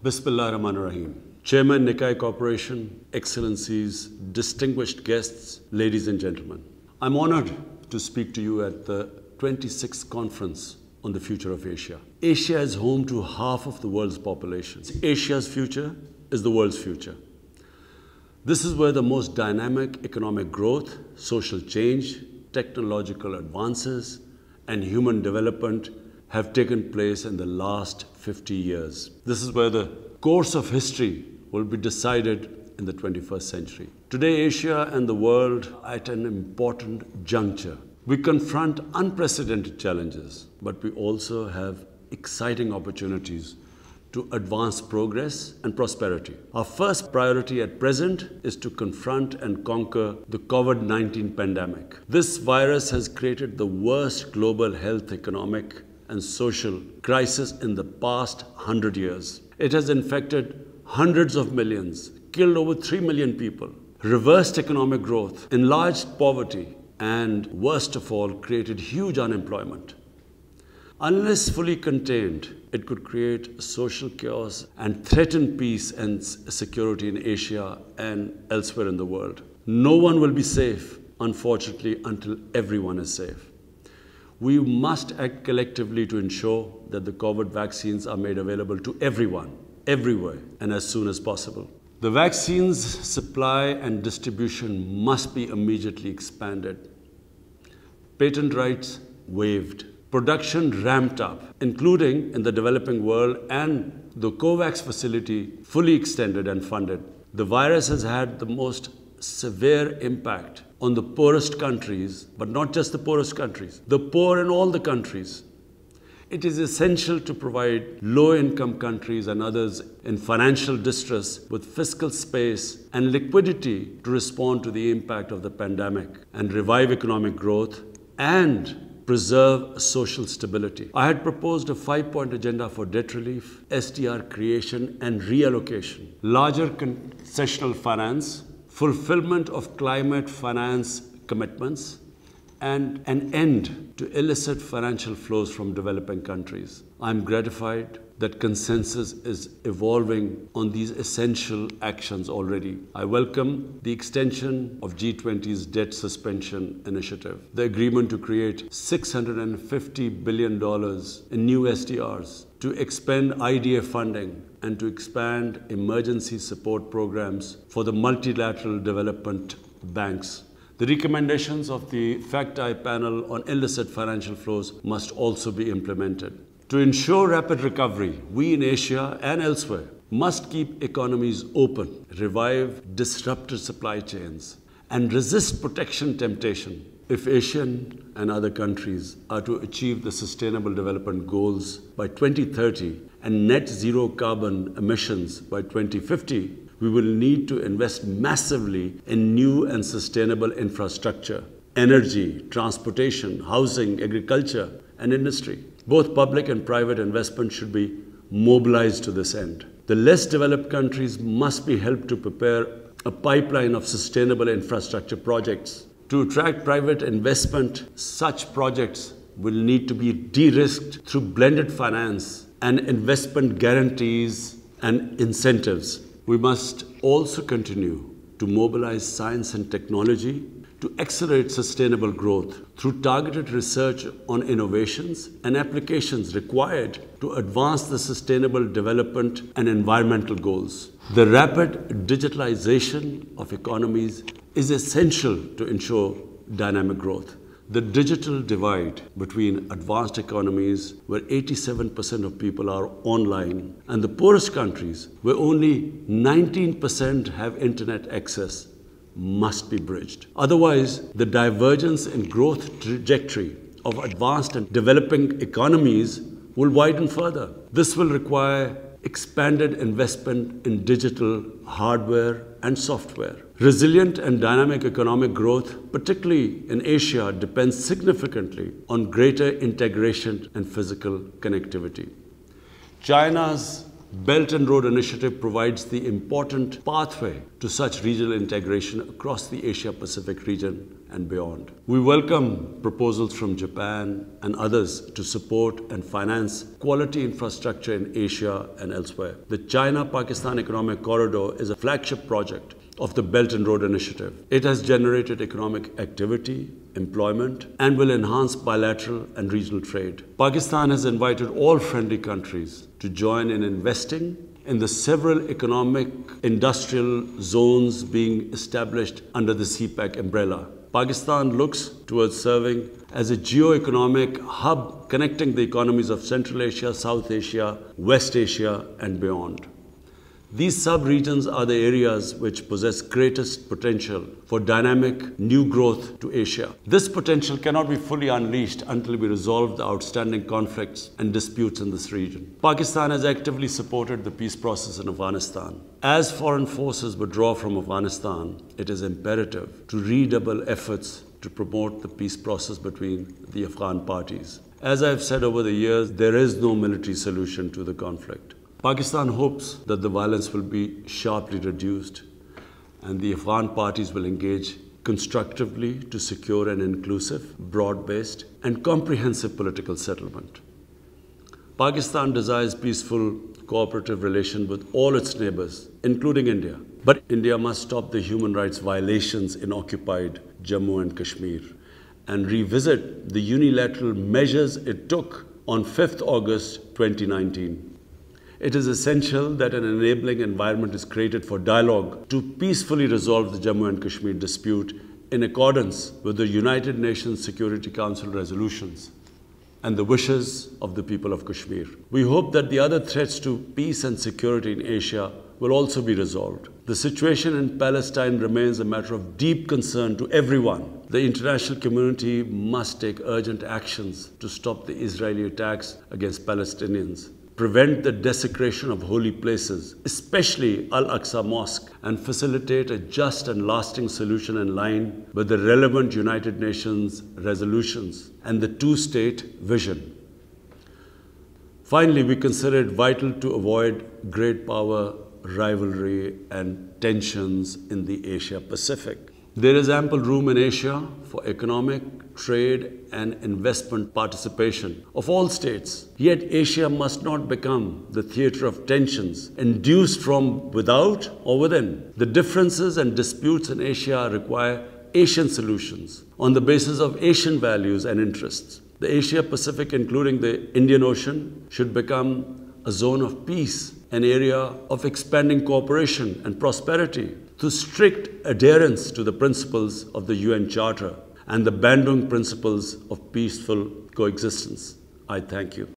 Bismillah Rahman Rahim. Chairman Nikkei Corporation, Excellencies, distinguished guests, ladies and gentlemen. I'm honored to speak to you at the 26th Conference on the Future of Asia. Asia is home to half of the world's population. Asia's future is the world's future. This is where the most dynamic economic growth, social change, technological advances, and human development have taken place in the last 50 years. This is where the course of history will be decided in the 21st century. Today, Asia and the world are at an important juncture. We confront unprecedented challenges, but we also have exciting opportunities to advance progress and prosperity. Our first priority at present is to confront and conquer the COVID-19 pandemic. This virus has created the worst global health, economic, and social crisis in the past 100 years. It has infected hundreds of millions, killed over 3 million people, reversed economic growth, enlarged poverty, and worst of all, created huge unemployment. Unless fully contained, it could create social chaos and threaten peace and security in Asia and elsewhere in the world. No one will be safe, unfortunately, until everyone is safe. We must act collectively to ensure that the COVID vaccines are made available to everyone, everywhere, and as soon as possible. The vaccines supply and distribution must be immediately expanded. Patent rights waived. Production ramped up, including in the developing world, and the COVAX facility fully extended and funded. The virus has had the most severe impact on the poorest countries, but not just the poorest countries, the poor in all the countries. It is essential to provide low-income countries and others in financial distress with fiscal space and liquidity to respond to the impact of the pandemic and revive economic growth and preserve social stability. I had proposed a 5-point agenda for debt relief, SDR creation and reallocation, larger concessional finance, fulfillment of climate finance commitments, and an end to illicit financial flows from developing countries. I'm gratified that consensus is evolving on these essential actions already. I welcome the extension of G20's debt suspension initiative, the agreement to create $650 billion in new SDRs, to expend IDA funding, and to expand emergency support programs for the multilateral development banks. The recommendations of the FACT-I panel on illicit financial flows must also be implemented. To ensure rapid recovery, we in Asia and elsewhere must keep economies open, revive disrupted supply chains, and resist protection temptation. If Asian and other countries are to achieve the Sustainable Development Goals by 2030 and net zero carbon emissions by 2050, we will need to invest massively in new and sustainable infrastructure, energy, transportation, housing, agriculture, and industry. Both public and private investment should be mobilized to this end. The less developed countries must be helped to prepare a pipeline of sustainable infrastructure projects. To attract private investment, such projects will need to be de-risked through blended finance and investment guarantees and incentives. We must also continue to mobilize science and technology to accelerate sustainable growth through targeted research on innovations and applications required to advance the sustainable development and environmental goals. The rapid digitalization of economies is essential to ensure dynamic growth. The digital divide between advanced economies, where 87% of people are online, and the poorest countries, where only 19% have internet access, must be bridged. Otherwise, the divergence in growth trajectory of advanced and developing economies will widen further. This will require expanded investment in digital hardware and software. Resilient and dynamic economic growth, particularly in Asia, depends significantly on greater integration and physical connectivity. China's Belt and Road Initiative provides the important pathway to such regional integration across the Asia-Pacific region and beyond. We welcome proposals from Japan and others to support and finance quality infrastructure in Asia and elsewhere. The China-Pakistan Economic Corridor is a flagship project of the Belt and Road Initiative. It has generated economic activity, employment, and will enhance bilateral and regional trade. Pakistan has invited all friendly countries to join in investing in the several economic industrial zones being established under the CPEC umbrella. Pakistan looks towards serving as a geo-economic hub connecting the economies of Central Asia, South Asia, West Asia, and beyond. These sub-regions are the areas which possess greatest potential for dynamic new growth to Asia. This potential cannot be fully unleashed until we resolve the outstanding conflicts and disputes in this region. Pakistan has actively supported the peace process in Afghanistan. As foreign forces withdraw from Afghanistan, it is imperative to redouble efforts to promote the peace process between the Afghan parties. As I have said over the years, there is no military solution to the conflict. Pakistan hopes that the violence will be sharply reduced and the Afghan parties will engage constructively to secure an inclusive, broad-based and comprehensive political settlement. Pakistan desires peaceful, cooperative relations with all its neighbors, including India. But India must stop the human rights violations in occupied Jammu and Kashmir and revisit the unilateral measures it took on 5th August 2019. It is essential that an enabling environment is created for dialogue to peacefully resolve the Jammu and Kashmir dispute in accordance with the United Nations Security Council resolutions and the wishes of the people of Kashmir. We hope that the other threats to peace and security in Asia will also be resolved. The situation in Palestine remains a matter of deep concern to everyone. The international community must take urgent actions to stop the Israeli attacks against Palestinians, prevent the desecration of holy places, especially Al-Aqsa Mosque, and facilitate a just and lasting solution in line with the relevant United Nations resolutions and the two-state vision. Finally, we consider it vital to avoid great power rivalry and tensions in the Asia-Pacific. There is ample room in Asia for economic, trade and investment participation of all states. Yet Asia must not become the theatre of tensions induced from without or within. The differences and disputes in Asia require Asian solutions on the basis of Asian values and interests. The Asia-Pacific, including the Indian Ocean, should become a zone of peace, an area of expanding cooperation and prosperity through strict adherence to the principles of the UN Charter and the Bandung principles of peaceful coexistence. I thank you.